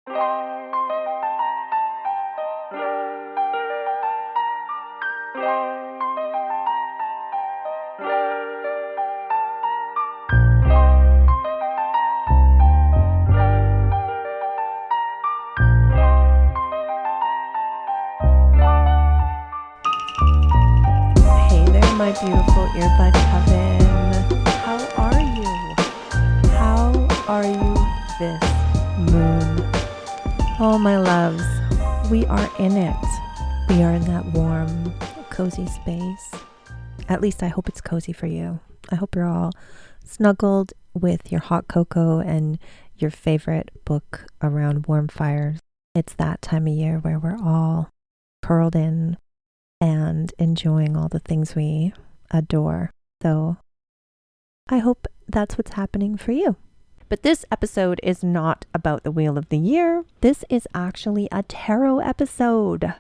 My beautiful earbud coven. How are you? How are you this moon? Oh, my loves, we are in it. We are in that warm, cozy space. At least I hope it's cozy for you. I hope you're all snuggled with your hot cocoa and your favorite book around warm fires. It's that time of year where we're all curled in and enjoying all the things we adore. So I hope that's what's happening for you. But this episode is not about the Wheel of the Year. This is actually a tarot episode.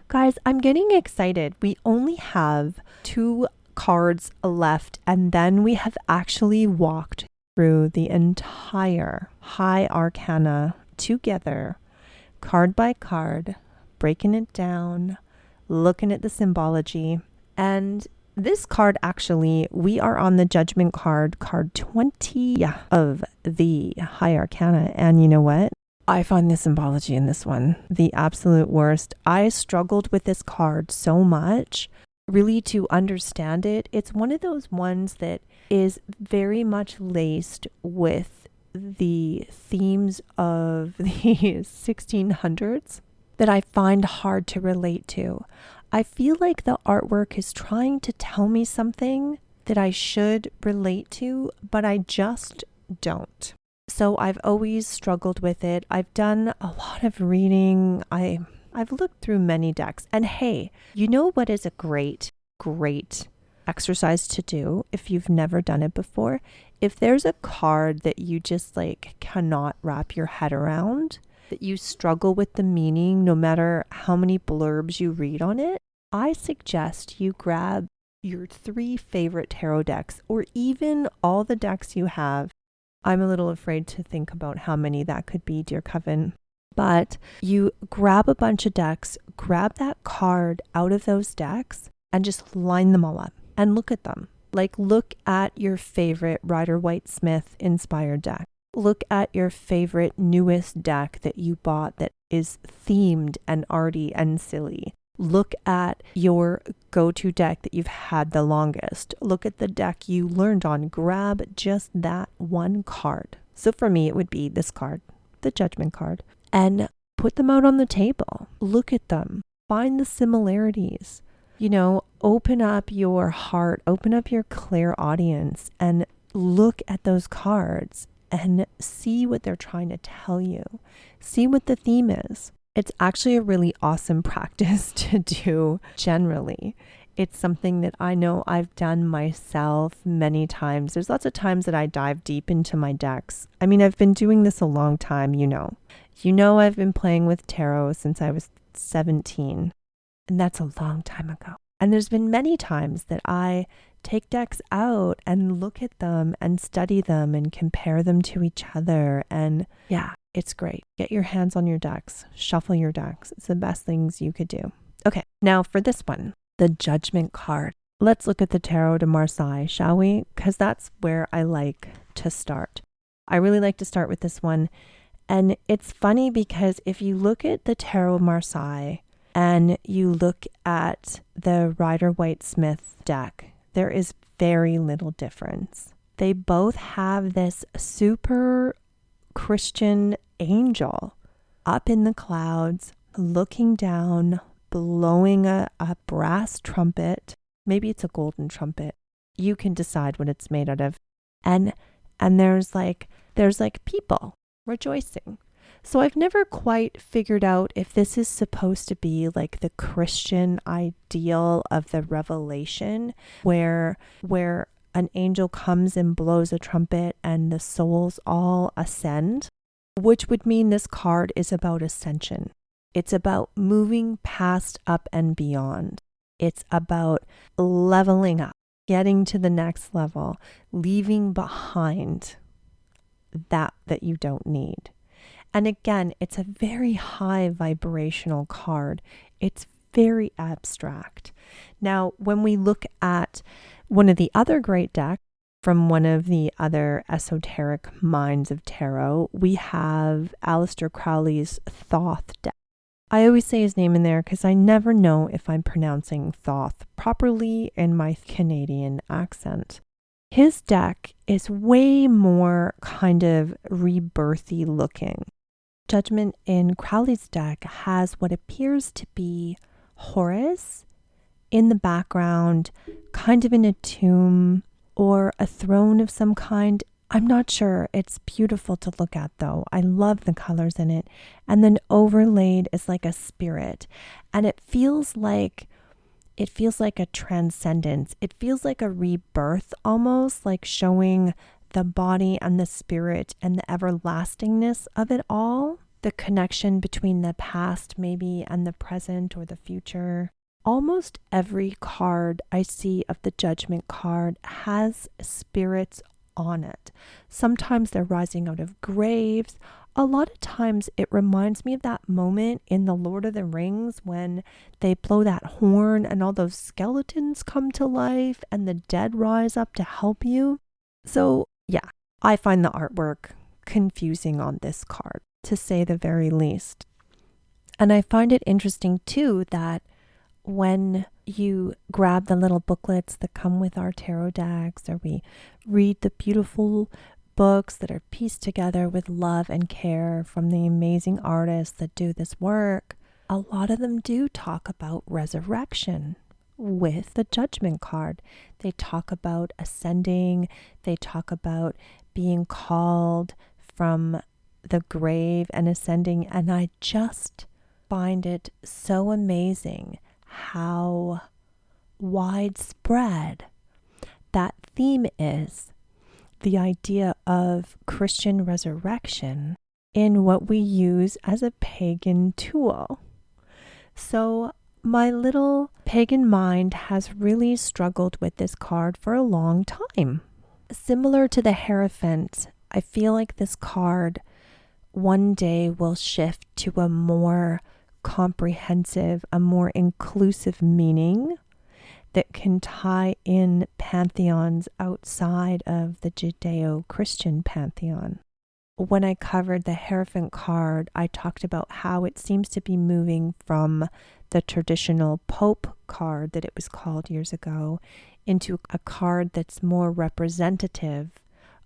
Guys, I'm getting excited. We only have 2 cards left, and then we have actually walked through the entire High Arcana together, card by card, breaking it down, looking at the symbology. And this card, actually, we are on the Judgment card 20 of the High Arcana. And you know what? I find the symbology in this one the absolute worst. I struggled with this card so much, really, to understand it. It's one of those ones that is very much laced with the themes of the 1600s. That I find hard to relate to. I feel like the artwork is trying to tell me something that I should relate to, but I just don't. So I've always struggled with it. I've done a lot of reading. I've looked through many decks. And hey, you know what is a great exercise to do if you've never done it before? If there's a card that you just cannot wrap your head around, that you struggle with the meaning no matter how many blurbs you read on it, I suggest you grab your 3 favorite tarot decks, or even all the decks you have. I'm a little afraid to think about how many that could be, dear coven. But you grab a bunch of decks, grab that card out of those decks, and just line them all up and look at them. Look at your favorite Rider-Waite-Smith inspired deck. Look at your favorite newest deck that you bought that is themed and arty and silly. Look at your go-to deck that you've had the longest. Look at the deck you learned on. Grab just that one card. So for me, it would be this card, the Judgment card, and put them out on the table. Look at them. Find the similarities. Open up your heart, open up your clairaudience, and look at those cards and see what they're trying to tell you. See what the theme is. It's actually a really awesome practice to do generally. It's something that I know I've done myself many times. There's lots of times that I dive deep into my decks. I mean, I've been doing this a long time, you know. I've been playing with tarot since I was 17, and that's a long time ago. And there's been many times that I take decks out and look at them and study them and compare them to each other. And yeah, it's great. Get your hands on your decks, shuffle your decks. It's the best things you could do. Okay, now for this one, the Judgment card. Let's look at the Tarot de Marseille, shall we? Because that's where I like to start. I really like to start with this one. And it's funny because if you look at the Tarot of Marseille and you look at the Rider-Waite-Smith deck, there is very little difference. They both have this super Christian angel up in the clouds, looking down, blowing a brass trumpet. Maybe it's a golden trumpet. You can decide what it's made out of. And there's people rejoicing. So I've never quite figured out if this is supposed to be like the Christian ideal of the revelation where an angel comes and blows a trumpet and the souls all ascend, which would mean this card is about ascension. It's about moving past up and beyond. It's about leveling up, getting to the next level, leaving behind that you don't need. And again, it's a very high vibrational card. It's very abstract. Now, when we look at one of the other great decks from one of the other esoteric minds of tarot, we have Aleister Crowley's Thoth deck. I always say his name in there because I never know if I'm pronouncing Thoth properly in my Canadian accent. His deck is way more kind of rebirthy looking. Judgment in Crowley's deck has what appears to be Horus in the background, kind of in a tomb or a throne of some kind. I'm not sure. It's beautiful to look at though. I love the colors in it. And then overlaid is like a spirit. And it feels like a transcendence. It feels like a rebirth almost, like showing the body and the spirit and the everlastingness of it all. The connection between the past maybe and the present or the future. Almost every card I see of the Judgment card has spirits on it. Sometimes they're rising out of graves. A lot of times it reminds me of that moment in The Lord of the Rings when they blow that horn and all those skeletons come to life and the dead rise up to help you. So yeah, I find the artwork confusing on this card, to say the very least. And I find it interesting too that when you grab the little booklets that come with our tarot decks, or we read the beautiful books that are pieced together with love and care from the amazing artists that do this work, a lot of them do talk about resurrection with the Judgment card. They talk about ascending, they talk about being called from the grave and ascending, and I just find it so amazing how widespread that theme is, the idea of Christian resurrection in what we use as a pagan tool. So my little pagan mind has really struggled with this card for a long time. Similar to the Hierophant, I feel like this card one day will shift to a more comprehensive, a more inclusive meaning that can tie in pantheons outside of the Judeo-Christian pantheon. When I covered the Hierophant card, I talked about how it seems to be moving from the traditional Pope card that it was called years ago into a card that's more representative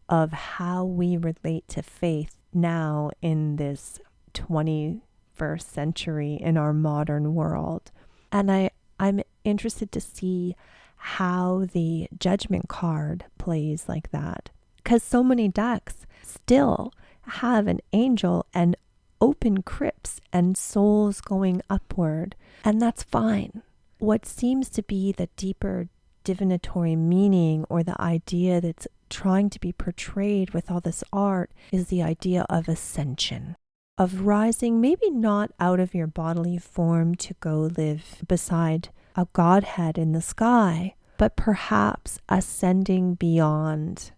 of how we relate to faith now in this 21st century in our modern world. And I'm interested to see how the Judgment card plays like that, because so many decks still have an angel and open crypts and souls going upward, and that's fine. What seems to be the deeper divinatory meaning, or the idea that's trying to be portrayed with all this art, is the idea of ascension, of rising, maybe not out of your bodily form to go live beside a Godhead in the sky, but perhaps ascending beyond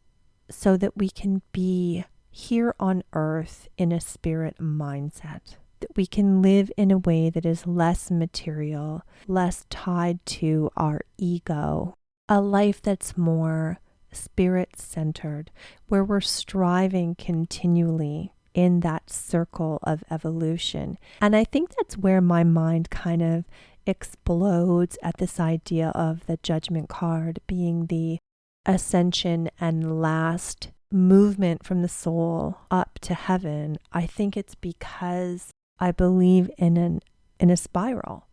so that we can be here on earth in a spirit mindset, that we can live in a way that is less material, less tied to our ego, a life that's more spirit-centered, where we're striving continually in that circle of evolution. And I think that's where my mind kind of explodes at this idea of the Judgment card being the ascension and last movement from the soul up to heaven. I think it's because I believe in a spiral.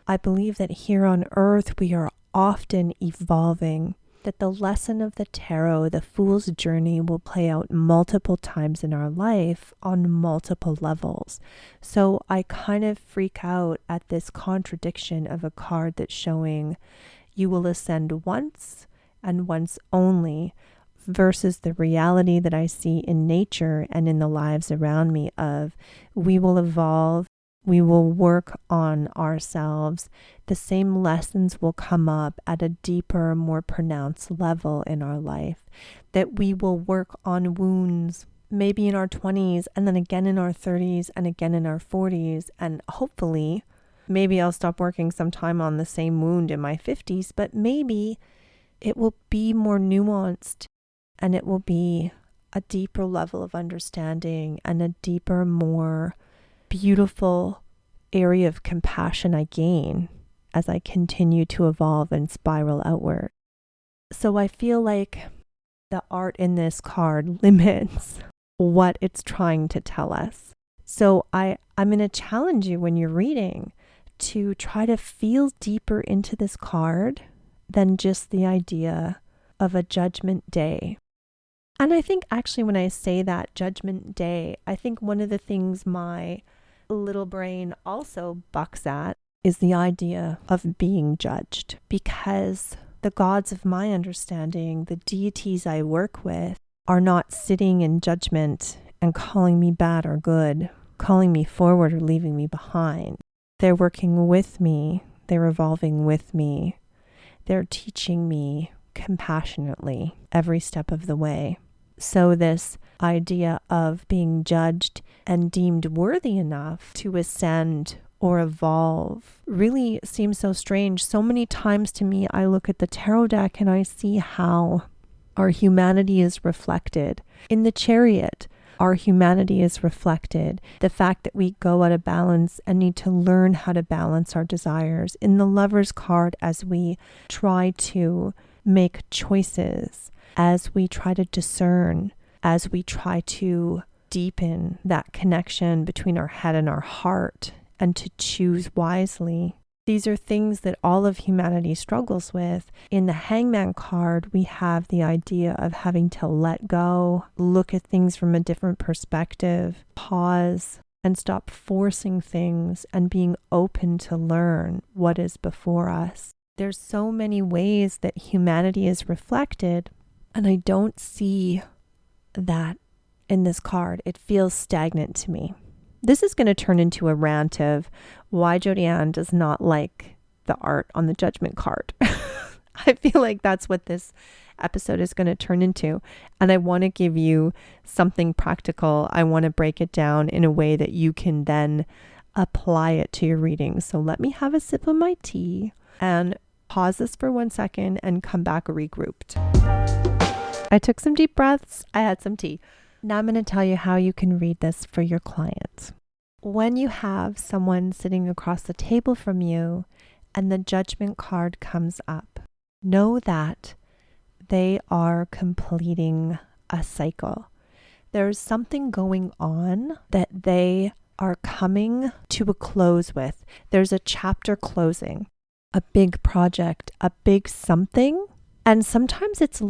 I believe that here on earth we are often evolving, that the lesson of the tarot, the Fool's Journey, will play out multiple times in our life on multiple levels. So I kind of freak out at this contradiction of a card that's showing you will ascend once and once only, versus the reality that I see in nature and in the lives around me of we will evolve, we will work on ourselves. The same lessons will come up at a deeper, more pronounced level in our life, that we will work on wounds, maybe in our 20s, and then again in our 30s, and again in our 40s. And hopefully, maybe I'll stop working sometime on the same wound in my 50s, but maybe it will be more nuanced, and it will be a deeper level of understanding and a deeper, more beautiful area of compassion I gain as I continue to evolve and spiral outward. So I feel like the art in this card limits what it's trying to tell us. So I'm going to challenge you when you're reading to try to feel deeper into this card than just the idea of a judgment day. And I think actually when I say that judgment day, I think one of the things my little brain also bucks at is the idea of being judged, because the gods of my understanding, the deities I work with, are not sitting in judgment and calling me bad or good, calling me forward or leaving me behind. They're working with me. They're evolving with me. They're teaching me compassionately every step of the way. So this idea of being judged and deemed worthy enough to ascend or evolve really seems so strange. So many times to me, I look at the tarot deck and I see how our humanity is reflected. In the Chariot, our humanity is reflected. The fact that we go out of balance and need to learn how to balance our desires. In the Lover's card, as we try to make choices, as we try to discern, as we try to deepen that connection between our head and our heart, and to choose wisely. These are things that all of humanity struggles with. In the Hangman card, we have the idea of having to let go, look at things from a different perspective, pause, and stop forcing things and being open to learn what is before us. There's so many ways that humanity is reflected, and I don't see that in this card. It feels stagnant to me. This is going to turn into a rant of why Jodianne does not like the art on the Judgment card. I feel like that's what this episode is going to turn into. And I want to give you something practical. I want to break it down in a way that you can then apply it to your reading. So let me have a sip of my tea and pause this for 1 second and come back regrouped. I took some deep breaths. I had some tea. Now I'm going to tell you how you can read this for your client. When you have someone sitting across the table from you and the Judgment card comes up, know that they are completing a cycle. There's something going on that they are coming to a close with. There's a chapter closing, a big project, a big something. And sometimes it's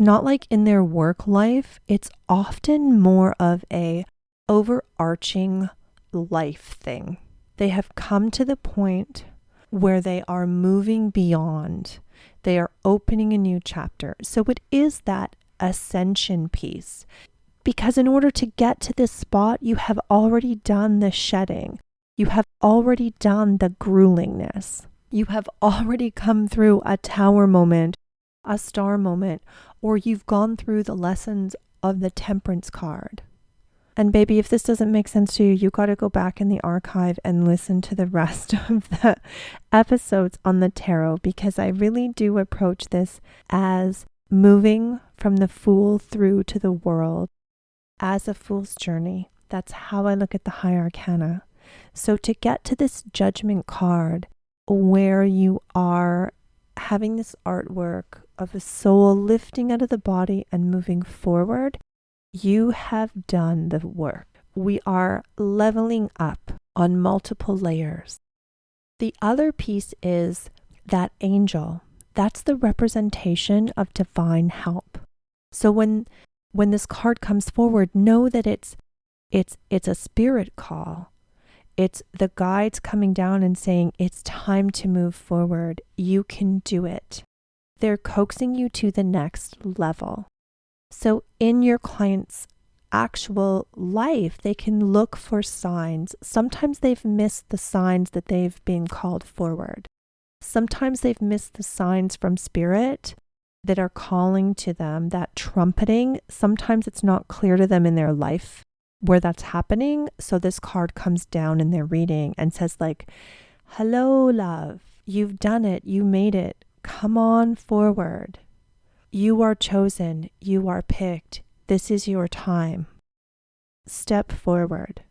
not like in their work life, it's often more of a overarching life thing. They have come to the point where they are moving beyond. They are opening a new chapter. So it is that ascension piece. Because in order to get to this spot, you have already done the shedding. You have already done the gruelingness. You have already come through a tower moment, a star moment, or you've gone through the lessons of the Temperance card. And baby, if this doesn't make sense to you, you got to go back in the archive and listen to the rest of the episodes on the tarot, because I really do approach this as moving from the Fool through to the world as a fool's journey. That's how I look at the high arcana. So to get to this Judgment card where you are having this artwork of a soul lifting out of the body and moving forward, you have done the work. We are leveling up on multiple layers. The other piece is that angel. That's the representation of divine help. So when this card comes forward, know that it's a spirit call. It's the guides coming down and saying, it's time to move forward. You can do it. They're coaxing you to the next level. So in your client's actual life, they can look for signs. Sometimes they've missed the signs that they've been called forward. Sometimes they've missed the signs from spirit that are calling to them, that trumpeting. Sometimes it's not clear to them in their life where that's happening. So this card comes down in their reading and says like, hello, love, you've done it. You made it. Come on forward. You are chosen. You are picked. This is your time. Step forward.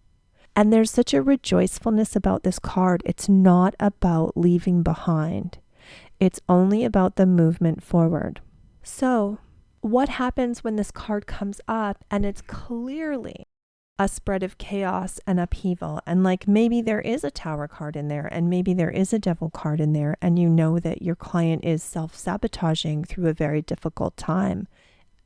And there's such a rejoicefulness about this card. It's not about leaving behind. It's only about the movement forward. So, what happens when this card comes up and it's clearly a spread of chaos and upheaval? And like maybe there is a Tower card in there, and maybe there is a Devil card in there, and you know that your client is self-sabotaging through a very difficult time.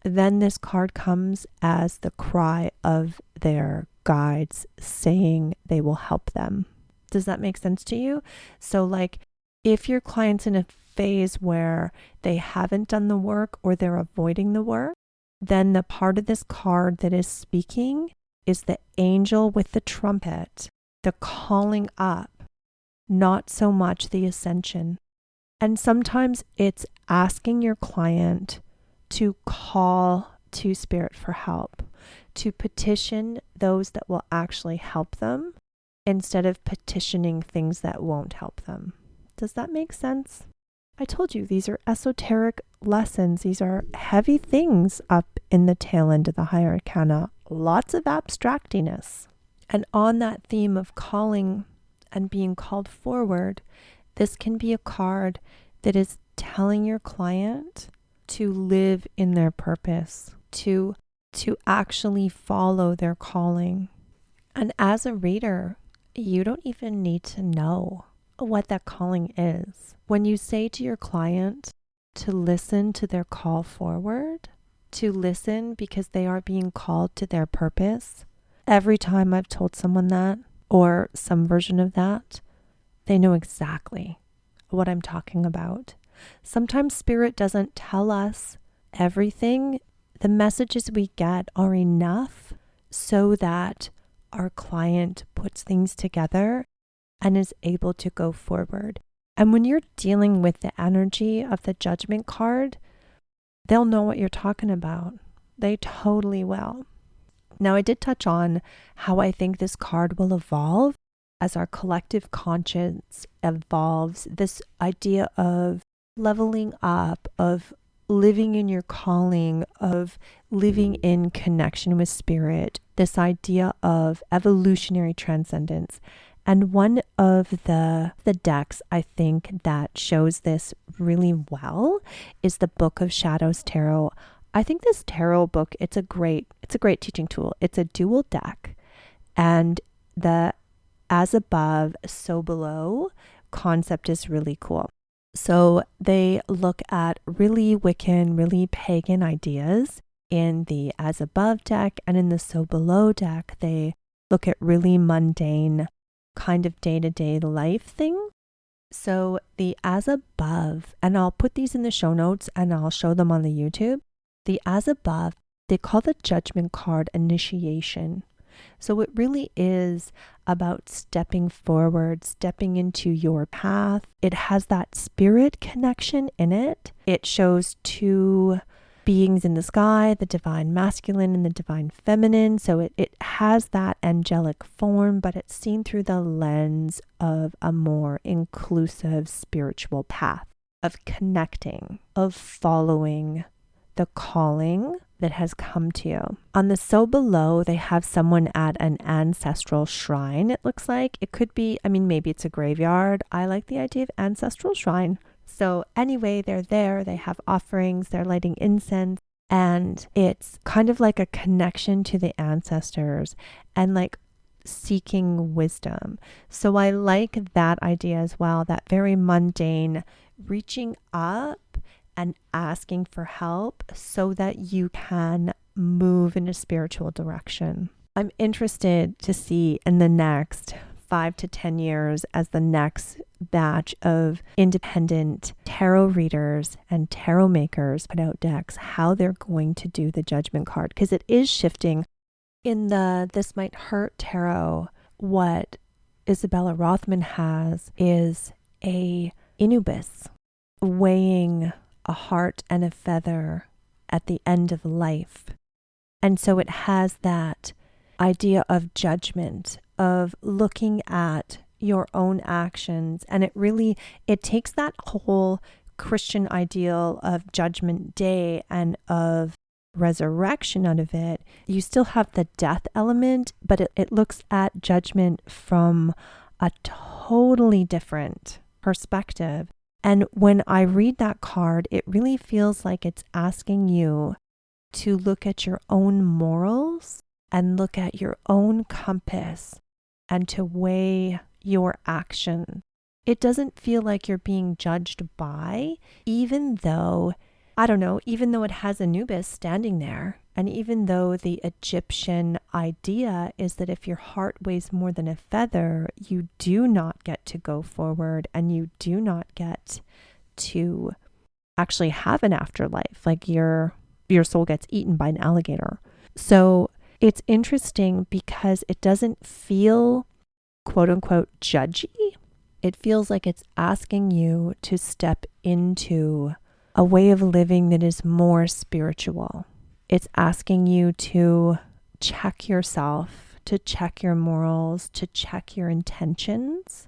Then this card comes as the cry of their guides saying they will help them. Does that make sense to you? So like if your client's in a phase where they haven't done the work or they're avoiding the work, then the part of this card that is speaking is the angel with the trumpet, the calling up, not so much the ascension. And sometimes it's asking your client to call to spirit for help, to petition those that will actually help them instead of petitioning things that won't help them. Does that make sense? I told you these are esoteric lessons. These are heavy things up in the tail end of the higher arcana. Lots of abstractiness. And on that theme of calling and being called forward, this can be a card that is telling your client to live in their purpose, to actually follow their calling. And as a reader, you don't even need to know what that calling is. When you say to your client to listen to their call forward, to listen because they are being called to their purpose, every time I've told someone that, or some version of that, they know exactly what I'm talking about. Sometimes spirit doesn't tell us everything. The messages we get are enough so that our client puts things together and is able to go forward. And when you're dealing with the energy of the Judgment card, they'll know what you're talking about. They totally will. Now, I did touch on how I think this card will evolve as our collective conscience evolves. This idea of leveling up, of living in your calling, of living in connection with spirit, this idea of evolutionary transcendence. And one of the decks I think that shows this really well is the Book of Shadows Tarot. I think this tarot book, it's a great teaching tool. It's a dual deck, and the as above, so below concept is really cool. So they look at really Wiccan, really pagan ideas in the as above deck, and in the so below deck, they look at really mundane kind of day-to-day life thing. So the as above, and I'll put these in the show notes and I'll show them on the YouTube. The as above, they call the Judgment card initiation. So it really is about stepping forward, stepping into your path. It has that spirit connection in it. It shows two beings in the sky, the divine masculine and the divine feminine. So it has that angelic form, but it's seen through the lens of a more inclusive spiritual path of connecting, of following the calling that has come to you. On the so below, they have someone at an ancestral shrine, it looks like. It could be, maybe it's a graveyard. I like the idea of ancestral shrine. So anyway, they're there, they have offerings, they're lighting incense, and it's kind of like a connection to the ancestors and like seeking wisdom. So I like that idea as well, that very mundane reaching up and asking for help so that you can move in a spiritual direction. I'm interested to see in the next 5 to 10 years as the next batch of independent tarot readers and tarot makers put out decks, how they're going to do the Judgment card, because it is shifting. In the This Might Hurt tarot, what Isabella Rothman has is a Inubus weighing a heart and a feather at the end of life. And so it has that idea of judgment, of looking at your own actions. And it takes that whole Christian ideal of Judgment Day and of resurrection out of it. You still have the death element, but it looks at judgment from a totally different perspective. And when I read that card, it really feels like it's asking you to look at your own morals and look at your own compass and to weigh your action. It doesn't feel like you're being judged by, even though it has Anubis standing there. And even though the Egyptian idea is that if your heart weighs more than a feather, you do not get to go forward and you do not get to actually have an afterlife. Like your soul gets eaten by an alligator. So it's interesting because it doesn't feel quote unquote judgy. It feels like it's asking you to step into a way of living that is more spiritual. It's asking you to check yourself, to check your morals, to check your intentions,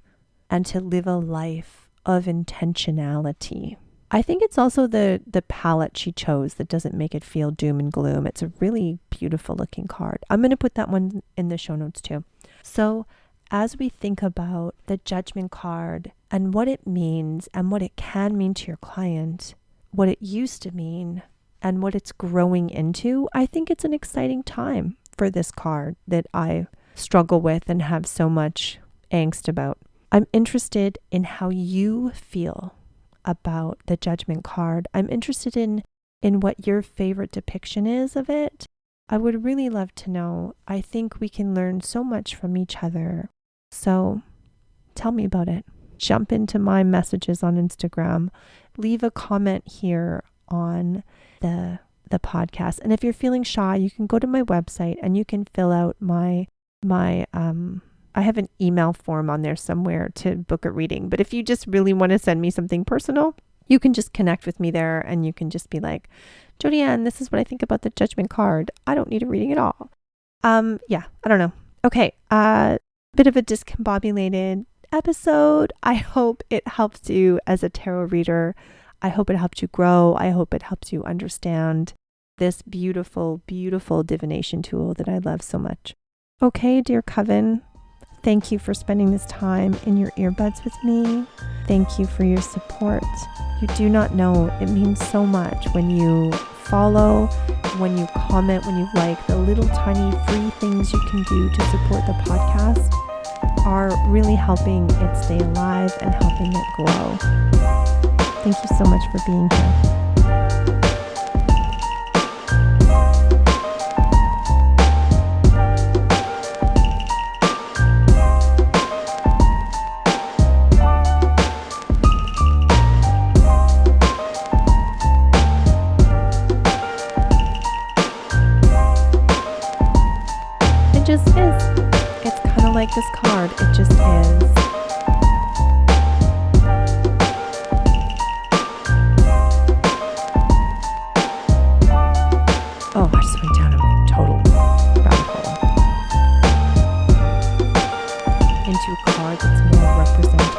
and to live a life of intentionality. I think it's also the palette she chose that doesn't make it feel doom and gloom. It's a really beautiful looking card. I'm going to put that one in the show notes too. So as we think about the Judgment card and what it means and what it can mean to your client, what it used to mean and what it's growing into, I think it's an exciting time for this card that I struggle with and have so much angst about. I'm interested in how you feel about the Judgment card. I'm interested in what your favorite depiction is of it. I would really love to know. I think we can learn so much from each other. So tell me about it. Jump into my messages on Instagram. Leave a comment here on the podcast. And if you're feeling shy, you can go to my website and you can fill out my I have an email form on there somewhere to book a reading. But if you just really want to send me something personal, you can just connect with me there and you can just be like, Jodianne, this is what I think about the Judgment card. I don't need a reading at all. I don't know. Okay. Bit of a discombobulated episode. I hope it helps you as a tarot reader. I hope it helps you grow. I hope it helps you understand this beautiful, beautiful divination tool that I love so much. Okay, dear Coven, thank you for spending this time in your earbuds with me. Thank you for your support. You do not know, it means so much when you follow, when you comment, when you like. The little tiny free things you can do to support the podcast are really helping it stay alive and helping it grow. Thank you so much for being here. It just is. It's kind of like this card. It just is. Oh, I just went down a total rabbit hole into a card that's more representative